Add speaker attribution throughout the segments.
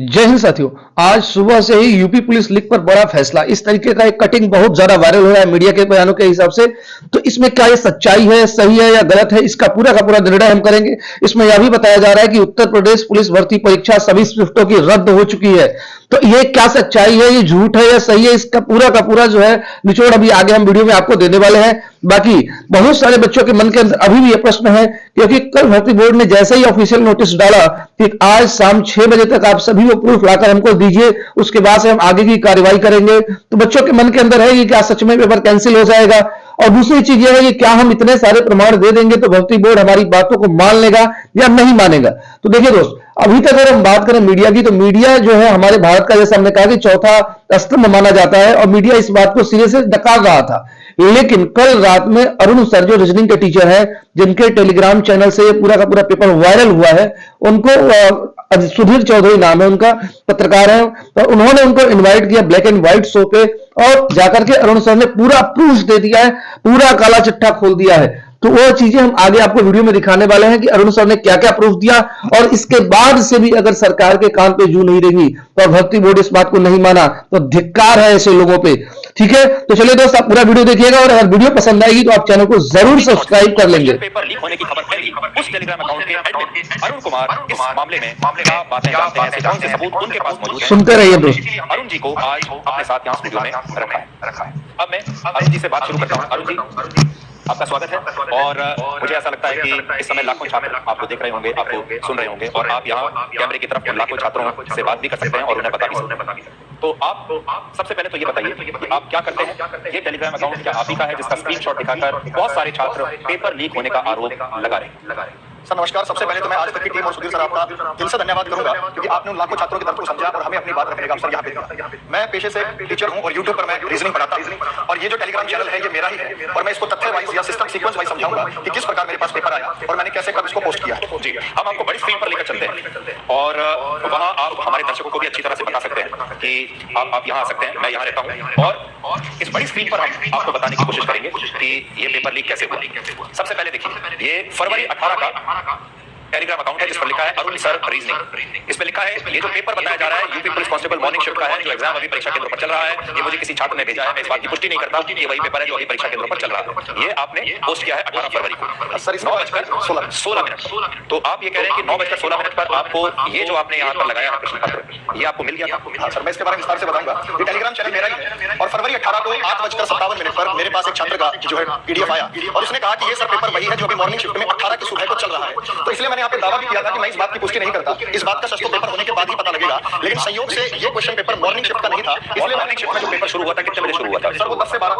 Speaker 1: जय हिंद साथियों। आज सुबह से ही यूपी पुलिस लीक पर बड़ा फैसला। इस तरीके का एक कटिंग बहुत ज्यादा वायरल हो रहा है मीडिया के बयानों के हिसाब से। तो इसमें क्या ये सच्चाई है, सही है या गलत है, इसका पूरा का पूरा निर्णय हम करेंगे। इसमें यह भी बताया जा रहा है कि उत्तर प्रदेश पुलिस भर्ती परीक्षा सभी शिफ्टों की रद्द हो चुकी है। तो ये क्या सच्चाई है, ये झूठ है या सही है, इसका पूरा का पूरा जो है निचोड़ अभी आगे हम वीडियो में आपको देने वाले हैं। बाकी बहुत सारे बच्चों के मन के अंदर अभी भी ये प्रश्न है, क्योंकि कल भर्ती बोर्ड ने जैसे ही ऑफिशियल नोटिस डाला कि आज शाम 6 बजे तक आप सभी वो प्रूफ लाकर हमको दीजिए, उसके बाद से हम आगे की कार्रवाई करेंगे। तो बच्चों के मन के अंदर है कि क्या सच में पेपर कैंसिल हो जाएगा। और दूसरी चीज यह है कि क्या हम इतने सारे प्रमाण दे देंगे तो भर्ती बोर्ड हमारी बातों को मान लेगा या नहीं मानेगा। तो देखिए दोस्त, अभी तक अगर हम बात करें मीडिया की, तो मीडिया जो है हमारे भारत का, जैसे हमने कहा कि चौथा स्तंभ माना जाता है, और मीडिया इस बात को सिरे से नकार रहा था। लेकिन कल रात में अरुण सर, जो रीजनिंग के टीचर है, जिनके टेलीग्राम चैनल से ये पूरा का पूरा पेपर वायरल हुआ है, उनको सुधीर चौधरी नाम है उनका, पत्रकार है, तो उन्होंने उनको इनवाइट किया ब्लैक एंड व्हाइट शो पे, और जाकर के अरुण सर ने पूरा प्रूफ दे दिया है, पूरा काला चिट्ठा खोल दिया है। तो वो चीजें हम आगे आपको वीडियो में दिखाने वाले हैं कि अरुण सर ने क्या क्या प्रूफ दिया, और इसके बाद से भी अगर सरकार के कान पे जू नहीं रहेगी तो भर्ती बोर्ड इस बात को नहीं माना तो धिक्कार है ऐसे लोगों पे। ठीक है, तो चलिए दोस्त, आप पूरा वीडियो देखिएगा, और अगर वीडियो पसंद आएगी तो आप चैनल को जरूर सब्सक्राइब कर लेंगे।
Speaker 2: पेपर लीक होने की खबर फैली, उस टेलीग्राम अकाउंट के एडमिन अरुण कुमार इस मामले में क्या बातें जानते हैं, कौन से सबूत उनके पास मौजूद हैं।
Speaker 1: सुनते रहिए दोस्त।
Speaker 2: अरुण जी को आज अपने साथ यहाँ स्टूडियो में रखा है। अब मैं अरुण जी से बात शुरू करता हूँ। अरुण जी, आपका स्वागत है। और मुझे ऐसा लगता है कि इस समय लाखों छात्र आपको देख रहे होंगे, आपको सुन रहे होंगे, और आप यहाँ कैमरे की तरफ उन लाखों छात्रों से बात भी कर सकते हैं और उन्हें बता भी सकते हैं। तो आप सबसे पहले तो ये बताइए कि आप क्या करते हैं। ये टेलीग्राम अकाउंट क्या आप ही का है जिसका स्क्रीनशॉट दिखाकर बहुत सारे छात्र पेपर लीक होने का आरोप लगा रहे हैं?
Speaker 3: सर नमस्कार। सबसे पहले तो मैं आज तक की टीम और सुधीर सर आपका दिल से धन्यवाद करूंगा, क्योंकि आपने उन लाखों छात्रों की तरफ को समझा और हमें अपनी बात रखने का अवसर यहाँ पे दिया। मैं पेशे से टीचर हूं और यूट्यूब पर मैं रीजनिंग पढ़ाता हूं, और ये जो टेलीग्राम चैनल है ये मेरा ही है, और मैं इसको तथ्य वाइज या सिस्टम सीक्वेंस वाइज समझाऊंगा कि किस प्रकार मेरे पास पेपर आया और मैंने कैसे कब इसको पोस्ट किया।
Speaker 2: जी, हम आपको बड़ी स्क्रीन पर लेकर चलते हैं, और वहां आप हमारे दर्शकों को भी अच्छी तरह से बता सकते हैं कि आप यहाँ आ सकते हैं, मैं यहाँ रहता हूँ, और इस बड़ी स्क्रीन पर हम आपको बताने की कोशिश करेंगे कि ये पेपर लीक कैसे हुआ। सबसे पहले देखिए, ये फरवरी 18 का टेलीग्राम अकाउंट है जिस पर लिखा है अरुण सर रीजनिंग। इस पे लिखा है, ये जो पेपर बताया जा रहा है UP police constable morning shift का है, जो एग्जाम अभी परीक्षा केंद्र पर चल रहा है। ये मुझे किसी छात्र ने भेजा है, मैं इस बात की पुष्टि नहीं करता कि ये वही पेपर है जो अभी परीक्षा केंद्र पर चल रहा है। ये आपने पोस्ट किया है 18 फरवरी को,
Speaker 3: सर
Speaker 2: 9:16 तो आप ये कह रहे हैं कि 9:16 पर आपको ये जो आपने यहाँ पर लगाया है प्रश्न पत्र, ये आपको मिल गया था?
Speaker 3: सर मैं इसके बारे में विस्तार से बताऊंगा। ये टेलीग्राम चैनल मेरा ही है, और फरवरी 18 को 8:57 पर मेरे पास एक छात्र का जो है पीडीएफ आया, और उसने कहा कि ये सर पेपर वही है जो अभी मॉर्निंग शिफ्ट में 18 की सुबह को चल रहा है। तो इसलिए मैंने यहाँ पे दावा भी किया था कि मैं इस बात की पुष्टि नहीं करता, इस बात का सच तो पेपर होने के बाद ही पता लगेगा, लेकिन संयोग से ये क्वेश्चन पेपर मॉर्निंग शिफ्ट का नहीं था। इसलिए मॉर्निंग शिफ्ट में जो पेपर शुरू हुआ था कितने बजे शुरू हुआ था? सर वो 10 से 12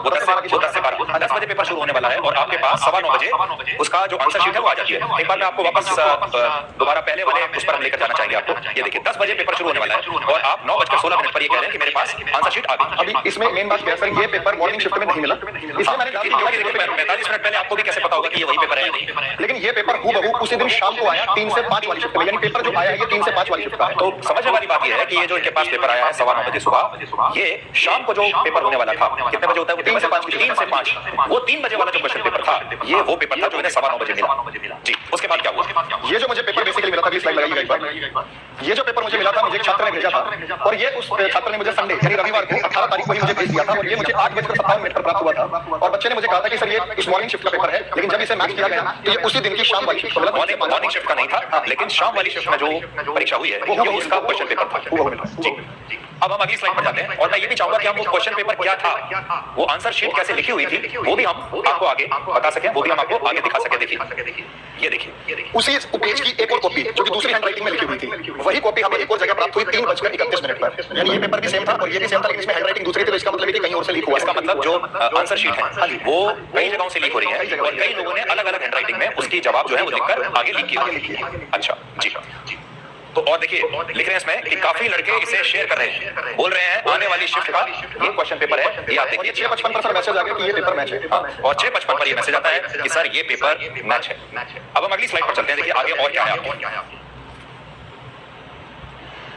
Speaker 2: 10 बजे पेपर शुरू होने वाला है, और आपके पास 9:15 बजे उसका जो आंसर शीट है वो आ जाती है। एक बार मैं आपको वापस दोबारा पहले वाले उस पर हम लेकर जाना चाहेंगे आपको। ये देखिए, 10 बजे पेपर शुरू होने वाला है और आप 9:16 पर ये कह रहे हैं कि मेरे पास आंसर शीट आ गई।
Speaker 3: अभी इसमें मेन बात क्या है सर, ये पेपर मॉर्निंग शिफ्ट में नहीं मिला, इसलिए मैंने
Speaker 2: 45 मिनट पहले आपको भी कैसे पता होगा कि ये वही पेपर है?
Speaker 3: लेकिन ये पेपर हूबहू उसी दिन शाम को आया 3 से 5 वाली शिफ्ट में, यानी पेपर जो आया है ये 3 से 5 वाली शिफ्ट का है।
Speaker 2: तो समझने वाली बात ये है कि ये जो इनके पास पेपर आया है 9:15 बजे सुबह, ये शाम को जो पेपर होने वाला था कितने बजे होता है?
Speaker 3: 3 से 5
Speaker 2: 3 से 5 वो 3 बजे वाला जो क्वेश्चन पेपर था, ये वो पेपर था जो इन्हें 9:15 बजे मिला। जी, उसके बाद क्या हुआ?
Speaker 3: ये जो मुझे पेपर बेसिकली मिला था, स्लाइड लगाइएगा एक बार। ये जो पेपर मुझे मिला था, मुझे एक छात्र ने भेजा था, और ये उस छात्र ने मुझे संडे यानी रविवार को 18 तारीख को ही मुझे भेज दिया था, और ये मुझे 8:57 पर प्राप्त हुआ था। और बच्चे ने मुझे कहा था कि सर ये इस मॉर्निंग शिफ्ट का पेपर है, लेकिन जब इसे मैच किया गया तो ये उसी दिन की शाम वाली शिफ्ट मिला।
Speaker 2: मॉर्निंग शिफ्ट का नहीं था, लेकिन शाम वाली शिफ्ट में जो परीक्षा हुई है वो उसका क्वेश्चन पेपर था। जी, अब हम अगली स्लाइड पर जाते हैं, और मैं ये भी चाहूंगा कि हम वो क्वेश्चन पेपर क्या था, वो आंसर शीट कैसे लिखी हुई थी, वो भी हम आपको आगे बता सकें, वो भी हम आपको आगे दिखा सकें। देखिए, ये देखिए,
Speaker 3: उसी पेज की एक और कॉपी जो कि दूसरी हैंडराइटिंग में लिखी हुई थी, वही कॉपी हमें एक और जगह प्राप्त हुई 3:31 पर। यानी ये पेपर भी सेम था और ये भी सेम था, लेकिन इसमें हैंडराइटिंग दूसरी थी, तो इसका मतलब है कि कहीं और से लीक हुआ।
Speaker 2: इसका मतलब जो आंसर शीट है वो कई जगहों से लीक हो रही है, और कई लोगों ने अलग अलग हैंडराइटिंग में उसकी जवाब जो है वो लिखकर आगे लीक किया। अच्छा जी, तो और देखिए, लिख रहे हैं इसमें कि काफी लड़के इसे शेयर कर रहे हैं, बोल रहे हैं आने वाली शिफ्ट का ये क्वेश्चन पेपर है। ये आप देखिए,
Speaker 3: 6:55 पर सर मैसेज आ गया कि ये पेपर मैच है,
Speaker 2: और 6:55 पर ये मैसेज आता है कि सर ये पेपर मैच है। अब हम अगली स्लाइड पर चलते हैं। देखिए आगे और क्या है आपको।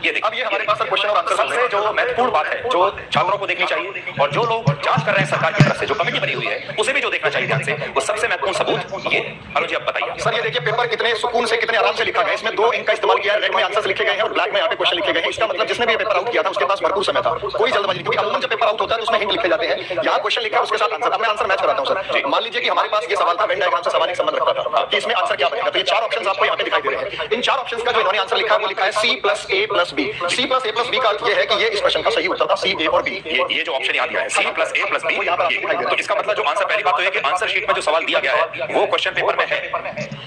Speaker 2: ये देखिए,
Speaker 3: अब ये हमारे पास सर क्वेश्चन और आंसर
Speaker 2: सबसे जो महत्वपूर्ण बात है जो छात्रों को देखनी चाहिए और जो लोग जांच कर रहे हैं सरकार की तरफ से जो कमेटी बनी हुई है उसे भी जो देखना चाहिए ध्यान से, वो सबसे महत्वपूर्ण सबूत ये। अरुण जी आप बताइए।
Speaker 3: सर ये देखिए पेपर कितने सुकून से कितने आराम से लिखा गया, इसमें 2 इंक का इस्तेमाल किया है, रेड में आंसर्स लिखे गए हैं और ब्लैक में यहाँ पे क्वेश्चन लिखे गए हैं। इसका मतलब जिसने भी पेपर आउट किया था उसके पास भरपूर समय था, कोई जल्दबाजी नहीं, क्योंकि अमूमन जब पेपर आउट होता है तो उसमें हिंट लिखे जाते हैं, यहाँ क्वेश्चन लिखा है उसके साथ आंसर। अब मैं आंसर मैच कराता हूँ सर। मान लीजिए कि हमारे पास ये सवाल था वेन डायग्राम से सामान्य संबंध रखता था कि इसमें आंसर क्या बनेगा, तो ये 4 ऑप्शंस आपको यहाँ पे दिखाई दे रहे हैं। इन 4 ऑप्शंस का जो इन्होंने आंसर लिखा है वो लिखा है C + A + B। C + A + B का अर्थ ये है कि ये इस प्रश्न का सही उत्तर था, C, A और B।
Speaker 2: ये जो ऑप्शन यहाँ दिया है C + A + B, तो इसका मतलब जो आंसर, पहली बात तो है कि आंसर शीट में जो सवाल दिया गया है वो क्वेश्चन पेपर में है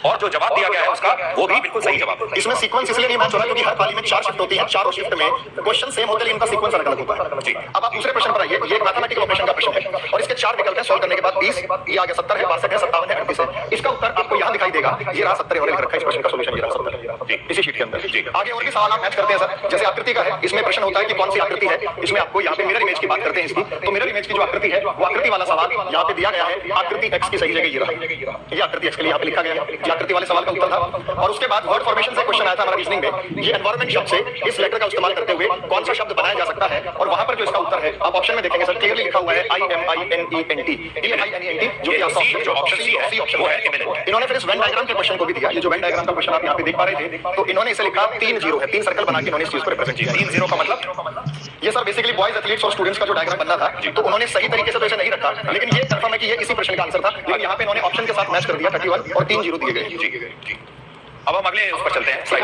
Speaker 2: और जो जवाब दिया गया है उसका वो भी बिल्कुल सही जवाब है।
Speaker 3: इसमें सीक्वेंस इसलिए नहीं मैच हो रहा क्योंकि हर पाली में 4 शिफ्ट होती है, चारों शिफ्ट में क्वेश्चन सेम होते हैं लेकिन इनका सीक्वेंस अलग अलग होता है।
Speaker 2: जी।
Speaker 3: अब आप दूसरे प्रश्न पर आइए। ये एक मैथमेटिकल ऑपरेशन का प्रश्न है और इसके 4 विकल्प हैं। सॉल्व करने के बाद 20, ये आ गया 70 है, 62 है, 57 है, 38 है। इसका उत्तर आपको यहाँ दिखाई देगा, ये रहा 70 और लिख रखा है इस प्रश्न का सॉल्यूशन, ये रहा 70 जी इसी शीट के अंदर। जी आगे और भी सवाल आप मैच करते हैं सर, जैसे आकृति का है, इसमें प्रश्न होता है कि कौन सी आकृति है, इसमें आपको यहाँ पे मिरर इमेज की बात करते हैं इसकी, तो मिरर इमेज की जो आकृति है वो आकृति वाला सवाल यहाँ पे दिया गया है, आकृति x की सही जगह ये रहा, ये आकृति x के लिए यहाँ पे लिखा गया है, ये आकृति वाले सवाल का उत्तर था। और उसके बाद वर्ड फॉर्मेशन से क्वेश्चन आया था हमारा रीजनिंग में, ये एनवायरमेंट शब्द से इस लेटर का इस्तेमाल करते हुए कौन सा शब्द बनाया जा सकता है, और वहां पर जो इसका उत्तर है आप ऑप्शन में देखेंगे सर, क्लियरली लिखा हुआ है IMINENT, जो कि आपका
Speaker 2: जो ऑप्शन सी है वो है इमिनेंट।
Speaker 3: इन्होंने फिर इस वेन डायग्राम के क्वेश्चन को भी दिया, ये जो वेन डायग्राम का क्वेश्चन आप यहाँ पे देख पा रहे थे, तो इन्होंने इसे लिखा 3 0 है, 3 सर्कल बना के इन्होंने इस चीज को रिप्रेजेंट किया।
Speaker 2: 3 0 का मतलब
Speaker 3: ये सर बेसिकली बॉयज एथलीट्स और स्टूडेंट्स का जो डायग्राम बनना था, तो उन्होंने सही तरीके से तो इसे नहीं रखा, लेकिन ये कंफर्म है कि ये इसी प्रश्न का आंसर था, लेकिन यहाँ पे इन्होंने ऑप्शन के साथ मैच कर दिया 31 और 3 0 दिए गए।
Speaker 2: जी। अब हम अगले उस पर चलते हैं, स्लाइड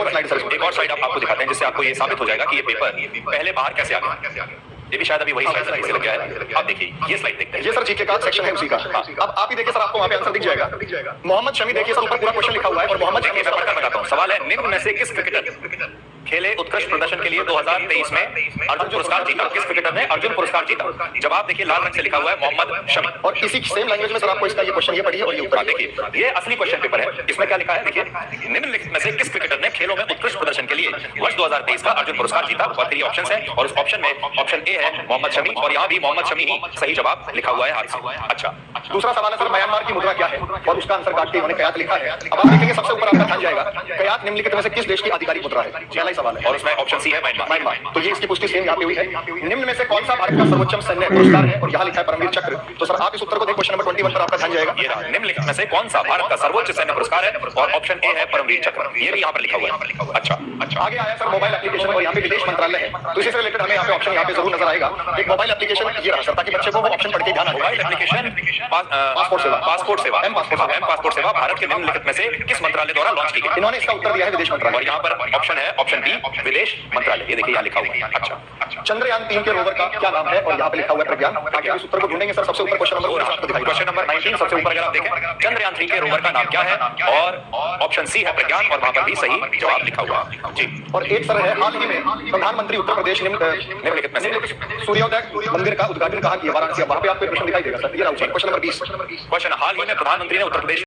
Speaker 2: एक और स्लाइड आपको दिखाते हैं जिससे आपको ये साबित हो जाएगा कि ये पेपर पहले बाहर कैसे आ गया। ये भी शायद अभी वही स्लाइड से लग गया है। आप देखिए ये स्लाइड देखते हैं,
Speaker 3: ये सर जीके का सेक्शन है उसी का। अब आप ही देखिए सर, आपको वहां पे आंसर दिख जाएगा। मोहम्मद शमी देखिए सर, ऊपर पूरा क्वेश्चन लिखा हुआ है और मोहम्मद शमी
Speaker 2: मैं पढ़कर बताता हूं। सवाल है, निम्न में से किस क्रिकेटर खेले उत्कृष्ट प्रदर्शन के लिए 2023 में अर्जुन पुरस्कार जीता? किस क्रिकेटर ने अर्जुन पुरस्कार जीता? जवाब देखिए लाल रंग से लिखा हुआ है मोहम्मद शमी।
Speaker 3: और इसी सेम लैंग्वेज में सर आपको इसका ये क्वेश्चन ये पढ़िए और ये उत्तर
Speaker 2: देखिए, ये असली क्वेश्चन पेपर है। इसमें क्या लिखा है देखिए, निम्नलिखित में से किस क्रिकेटर ने खेलों में उत्कृष्ट प्रदर्शन के लिए वर्ष 2023 का अर्जुन पुरस्कार जीता? और 3 ऑप्शंस हैं और उस ऑप्शन में ऑप्शन ए है मोहम्मद शमी और यहाँ भी मोहम्मद शमी ही सही जवाब लिखा हुआ है हाथ से। अच्छा,
Speaker 3: दूसरा सवाल है सर, म्यांमार की मुद्रा क्या है, और उसका आंसर काट के उन्होंने कयात लिखा है। अब आप देखेंगे सबसे ऊपर आपका ध्यान जाएगा, कयात निम्नलिखित में से किस देश की आधिकारिक मुद्रा है, पहला ही सवाल है।
Speaker 2: और उसमें ऑप्शन सी है
Speaker 3: म्यांमार, तो ये इसकी पुष्टि सेम यहाँ पे हुई है। निम्न में से कौन सा भारत का सर्वोच्च सैन्य पुरस्कार है, और यहाँ लिखा है परमवीर चक्र। तो सर आप इस उत्तर को देख, क्वेश्चन नंबर 21 पर आपका ध्यान जाएगा।
Speaker 2: ये रहा, निम्नलिखित में से कौन सा भारत का सर्वोच्च सैन्य पुरस्कार है, और ऑप्शन ए है परमवीर चक्र, ये भी यहाँ पर लिखा हुआ है। अच्छा,
Speaker 3: आगे आया सर मोबाइल एप्लीकेशन, और यहाँ पे विदेश मंत्रालय है, तो इसी से रिलेटेड हमें यहाँ पे ऑप्शन यहाँ पे जरूर नजर आएगा। एक मोबाइल एप्लीकेशन ये रहा सर, ताकि बच्चे को वो ऑप्शन पढ़ के ध्यान आ जाए।
Speaker 2: मोबाइल एप्लीकेशन पासपोर्ट सेवा एम पासपोर्ट सेवा भारत के निम्नलिखित में से किस मंत्रालय द्वारा लॉन्च की गई?
Speaker 3: इन्होंने इसका उत्तर दिया है विदेश मंत्रालय,
Speaker 2: और यहाँ पर ऑप्शन है ऑप्शन बी विदेश मंत्रालय, ये देखिए यहाँ लिखा हुआ है। अच्छा,
Speaker 3: चंद्रयान 3 के रोवर का क्या नाम है, और यहाँ पे लिखा हुआ है प्रज्ञान। आगे इस उत्तर को ढूंढेंगे सर, सबसे ऊपर क्वेश्चन नंबर 19 सबसे ऊपर अगर आप देखें, चंद्रयान 3 के रोवर का नाम क्या है, और ऑप्शन सी है प्रज्ञान, और वहां पर भी सही जवाब लिखा हुआ है। जी, और एक सर है, हाल ही में प्रधानमंत्री उत्तर प्रदेश
Speaker 2: निम्नलिखित में से
Speaker 3: सूर्योदय मंदिर का उद्घाटन कहाँ किया? वाराणसी। वहां पे आपको प्रश्न दिखाई देगा सर, ये रहा क्वेश्चन नंबर 20।
Speaker 2: क्वेश्चन, हाल ही में प्रधानमंत्री ने उत्तर प्रदेश